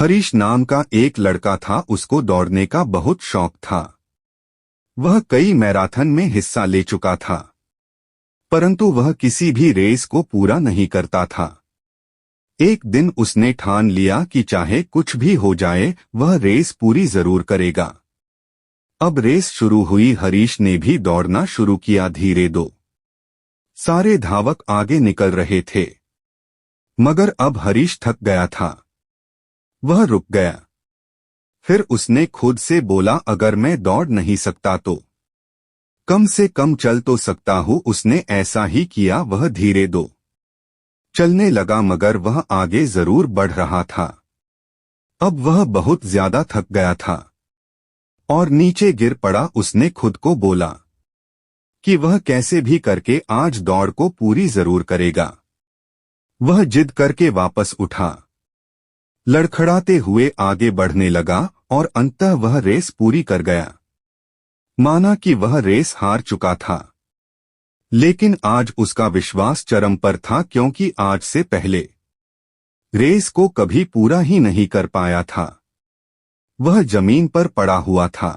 हरीश नाम का एक लड़का था। उसको दौड़ने का बहुत शौक था। वह कई मैराथन में हिस्सा ले चुका था, परंतु वह किसी भी रेस को पूरा नहीं करता था। एक दिन उसने ठान लिया कि चाहे कुछ भी हो जाए वह रेस पूरी जरूर करेगा। अब रेस शुरू हुई। हरीश ने भी दौड़ना शुरू किया। धीरे दो सारे धावक आगे निकल रहे थे, मगर अब हरीश थक गया था। वह रुक गया। फिर उसने खुद से बोला, अगर मैं दौड़ नहीं सकता तो कम से कम चल तो सकता हूँ। उसने ऐसा ही किया। वह धीरे दो चलने लगा, मगर वह आगे जरूर बढ़ रहा था। अब वह बहुत ज्यादा थक गया था और नीचे गिर पड़ा। उसने खुद को बोला कि वह कैसे भी करके आज दौड़ को पूरी जरूर करेगा। वह जिद करके वापस उठा, लड़खड़ाते हुए आगे बढ़ने लगा और अंततः वह रेस पूरी कर गया। माना कि वह रेस हार चुका था, लेकिन आज उसका विश्वास चरम पर था, क्योंकि आज से पहले रेस को कभी पूरा ही नहीं कर पाया था। वह जमीन पर पड़ा हुआ था,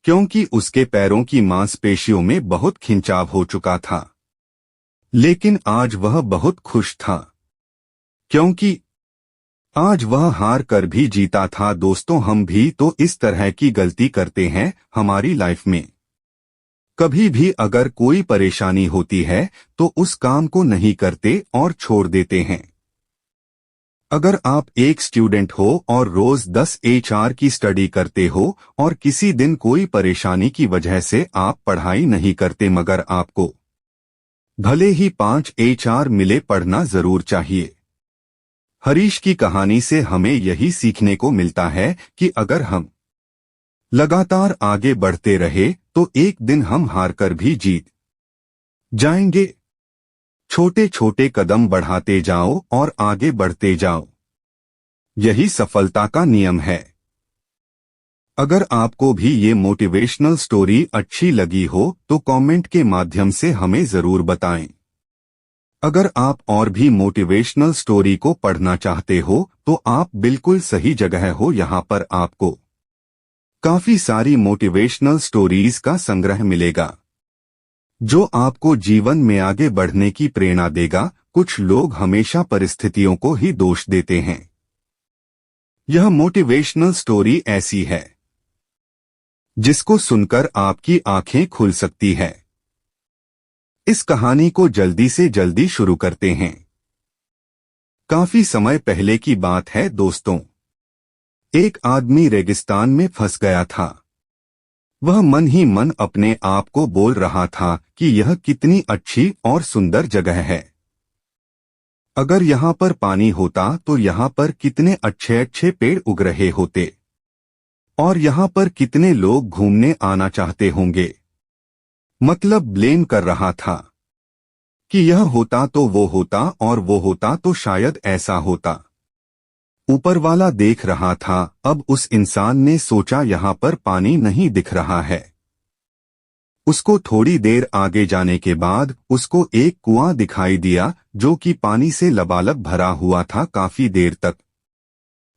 क्योंकि उसके पैरों की मांसपेशियों में बहुत खिंचाव हो चुका था। लेकिन आज वह बहुत खुश था, क्योंकि आज वह हार कर भी जीता था। दोस्तों, हम भी तो इस तरह की गलती करते हैं हमारी लाइफ में। कभी भी अगर कोई परेशानी होती है तो उस काम को नहीं करते और छोड़ देते हैं। अगर आप एक स्टूडेंट हो और रोज 10 HR की स्टडी करते हो और किसी दिन कोई परेशानी की वजह से आप पढ़ाई नहीं करते, मगर आपको भले ही 5 HR मिले, पढ़ना जरूर चाहिए। हरीश की कहानी से हमें यही सीखने को मिलता है कि अगर हम लगातार आगे बढ़ते रहे तो एक दिन हम हारकर भी जीत जाएंगे। छोटे छोटे कदम बढ़ाते जाओ और आगे बढ़ते जाओ, यही सफलता का नियम है। अगर आपको भी ये मोटिवेशनल स्टोरी अच्छी लगी हो तो कमेंट के माध्यम से हमें जरूर बताएं। अगर आप और भी मोटिवेशनल स्टोरी को पढ़ना चाहते हो तो आप बिल्कुल सही जगह हो। यहाँ पर आपको काफी सारी मोटिवेशनल स्टोरीज का संग्रह मिलेगा, जो आपको जीवन में आगे बढ़ने की प्रेरणा देगा। कुछ लोग हमेशा परिस्थितियों को ही दोष देते हैं। यह मोटिवेशनल स्टोरी ऐसी है जिसको सुनकर आपकी आंखें खुल सकती है। इस कहानी को जल्दी से जल्दी शुरू करते हैं। काफी समय पहले की बात है दोस्तों। एक आदमी रेगिस्तान में फंस गया था। वह मन ही मन अपने आप को बोल रहा था कि यह कितनी अच्छी और सुंदर जगह है। अगर यहाँ पर पानी होता तो यहाँ पर कितने अच्छे अच्छे पेड़ उग रहे होते, और यहाँ पर कितने लोग घूमने आना चाहते होंगे। मतलब ब्लेम कर रहा था कि यह होता तो वो होता, और वो होता तो शायद ऐसा होता। ऊपर वाला देख रहा था। अब उस इंसान ने सोचा, यहाँ पर पानी नहीं दिख रहा है। उसको थोड़ी देर आगे जाने के बाद उसको एक कुआं दिखाई दिया, जो कि पानी से लबालब भरा हुआ था। काफी देर तक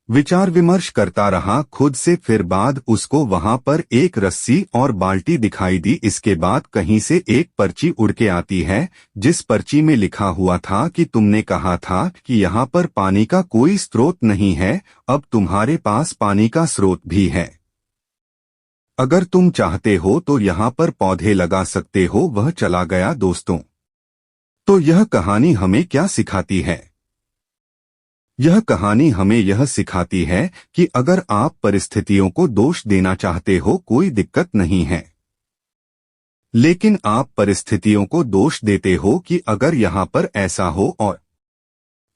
विचार विमर्श करता रहा खुद से। फिर बाद उसको वहां पर एक रस्सी और बाल्टी दिखाई दी। इसके बाद कहीं से एक पर्ची उड़ के आती है, जिस पर्ची में लिखा हुआ था कि तुमने कहा था कि यहाँ पर पानी का कोई स्रोत नहीं है, अब तुम्हारे पास पानी का स्रोत भी है। अगर तुम चाहते हो तो यहाँ पर पौधे लगा सकते हो। वह चला गया। दोस्तों, तो यह कहानी हमें क्या सिखाती है? यह कहानी हमें यह सिखाती है कि अगर आप परिस्थितियों को दोष देना चाहते हो, कोई दिक्कत नहीं है, लेकिन आप परिस्थितियों को दोष देते हो कि अगर यहाँ पर ऐसा हो और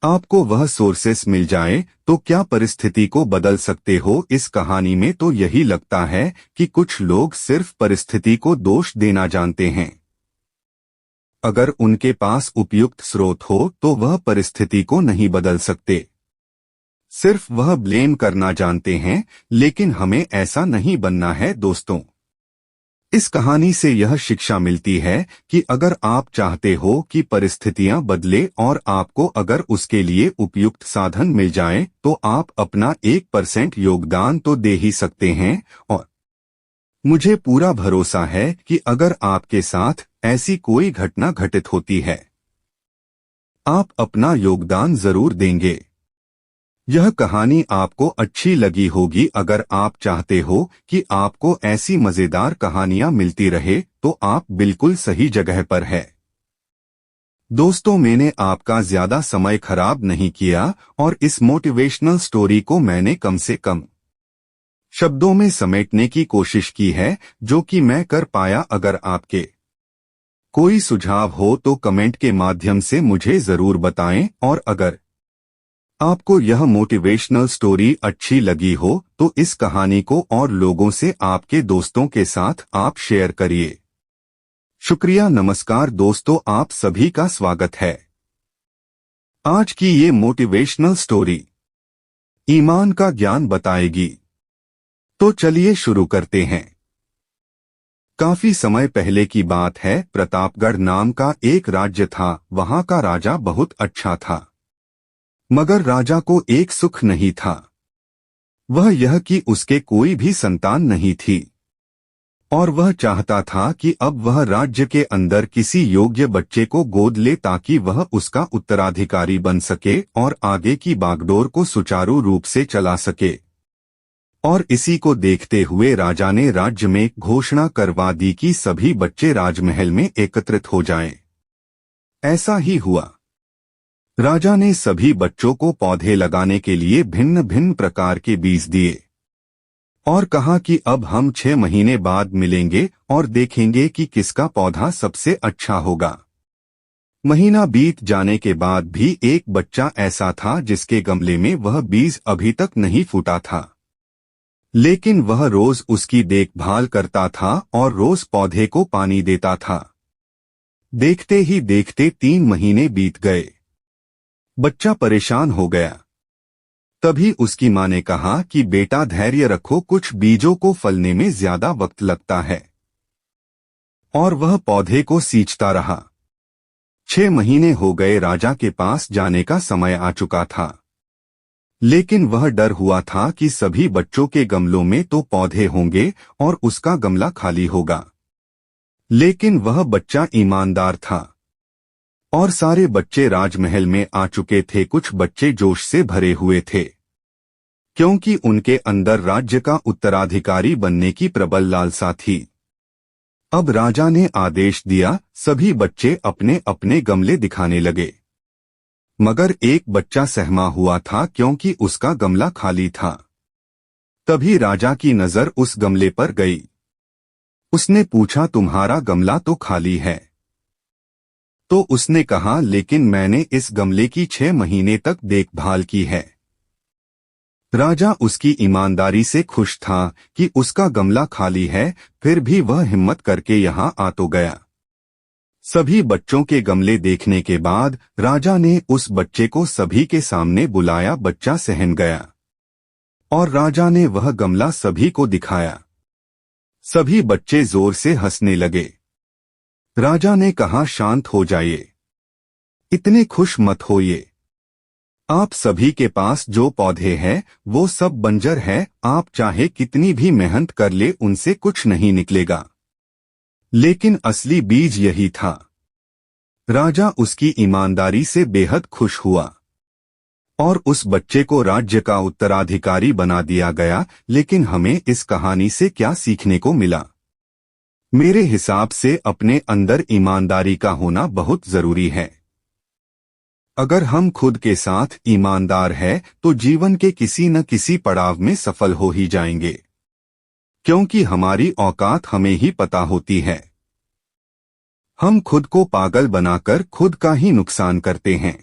आपको वह सोर्सेस मिल जाए तो क्या परिस्थिति को बदल सकते हो। इस कहानी में तो यही लगता है कि कुछ लोग सिर्फ परिस्थिति को दोष देना जानते हैं। अगर उनके पास उपयुक्त स्रोत हो तो वह परिस्थिति को नहीं बदल सकते, सिर्फ वह ब्लेम करना जानते हैं। लेकिन हमें ऐसा नहीं बनना है दोस्तों। इस कहानी से यह शिक्षा मिलती है कि अगर आप चाहते हो कि परिस्थितियां बदले और आपको अगर उसके लिए उपयुक्त साधन मिल जाएं, तो आप अपना 1% योगदान तो दे ही सकते हैं। और मुझे पूरा भरोसा है कि अगर आपके साथ ऐसी कोई घटना घटित होती है, आप अपना योगदान जरूर देंगे। यह कहानी आपको अच्छी लगी होगी। अगर आप चाहते हो कि आपको ऐसी मजेदार कहानियां मिलती रहे, तो आप बिल्कुल सही जगह पर है। दोस्तों, मैंने आपका ज्यादा समय खराब नहीं किया और इस मोटिवेशनल स्टोरी को मैंने कम से कम शब्दों में समेटने की कोशिश की है, जो कि मैं कर पाया। अगर आपके कोई सुझाव हो तो कमेंट के माध्यम से मुझे जरूर बताएं, और अगर आपको यह मोटिवेशनल स्टोरी अच्छी लगी हो तो इस कहानी को और लोगों से, आपके दोस्तों के साथ आप शेयर करिए। शुक्रिया। नमस्कार दोस्तों, आप सभी का स्वागत है। आज की ये मोटिवेशनल स्टोरी ईमान का ज्ञान बताएगी। तो चलिए शुरू करते हैं। काफी समय पहले की बात है। प्रतापगढ़ नाम का एक राज्य था। वहां का राजा बहुत अच्छा था, मगर राजा को एक सुख नहीं था। वह यह कि उसके कोई भी संतान नहीं थी, और वह चाहता था कि अब वह राज्य के अंदर किसी योग्य बच्चे को गोद ले, ताकि वह उसका उत्तराधिकारी बन सके और आगे की बागडोर को सुचारू रूप से चला सके। और इसी को देखते हुए राजा ने राज्य में घोषणा करवा दी कि सभी बच्चे राजमहल में एकत्रित हो जाएं। ऐसा ही हुआ। राजा ने सभी बच्चों को पौधे लगाने के लिए भिन्न भिन्न प्रकार के बीज दिए और कहा कि अब हम 6 महीने बाद मिलेंगे और देखेंगे कि किसका पौधा सबसे अच्छा होगा। महीना बीत जाने के बाद भी एक बच्चा ऐसा था जिसके गमले में वह बीज अभी तक नहीं फूटा था, लेकिन वह रोज उसकी देखभाल करता था और रोज पौधे को पानी देता था। देखते ही देखते 3 महीने बीत गए। बच्चा परेशान हो गया। तभी उसकी मां ने कहा कि बेटा धैर्य रखो, कुछ बीजों को फलने में ज्यादा वक्त लगता है। और वह पौधे को सींचता रहा। 6 महीने हो गए। राजा के पास जाने का समय आ चुका था, लेकिन वह डर हुआ था कि सभी बच्चों के गमलों में तो पौधे होंगे और उसका गमला खाली होगा। लेकिन वह बच्चा ईमानदार था और सारे बच्चे राजमहल में आ चुके थे। कुछ बच्चे जोश से भरे हुए थे, क्योंकि उनके अंदर राज्य का उत्तराधिकारी बनने की प्रबल लालसा थी। अब राजा ने आदेश दिया, सभी बच्चे अपने अपने गमले दिखाने लगे। मगर एक बच्चा सहमा हुआ था, क्योंकि उसका गमला खाली था। तभी राजा की नजर उस गमले पर गई। उसने पूछा, तुम्हारा गमला तो खाली है। तो उसने कहा, लेकिन मैंने इस गमले की 6 महीने तक देखभाल की है। राजा उसकी ईमानदारी से खुश था कि उसका गमला खाली है, फिर भी वह हिम्मत करके यहाँ आ तो गया। सभी बच्चों के गमले देखने के बाद राजा ने उस बच्चे को सभी के सामने बुलाया। बच्चा सहम गया और राजा ने वह गमला सभी को दिखाया। सभी बच्चे जोर से हंसने लगे। राजा ने कहा, शांत हो जाइए, इतने खुश मत होइए। आप सभी के पास जो पौधे हैं वो सब बंजर है। आप चाहे कितनी भी मेहनत कर ले, उनसे कुछ नहीं निकलेगा। लेकिन असली बीज यही था। राजा उसकी ईमानदारी से बेहद खुश हुआ और उस बच्चे को राज्य का उत्तराधिकारी बना दिया गया। लेकिन हमें इस कहानी से क्या सीखने को मिला? मेरे हिसाब से अपने अंदर ईमानदारी का होना बहुत जरूरी है। अगर हम खुद के साथ ईमानदार हैं तो जीवन के किसी न किसी पड़ाव में सफल हो ही जाएंगे, क्योंकि हमारी औकात हमें ही पता होती है। हम खुद को पागल बनाकर खुद का ही नुकसान करते हैं।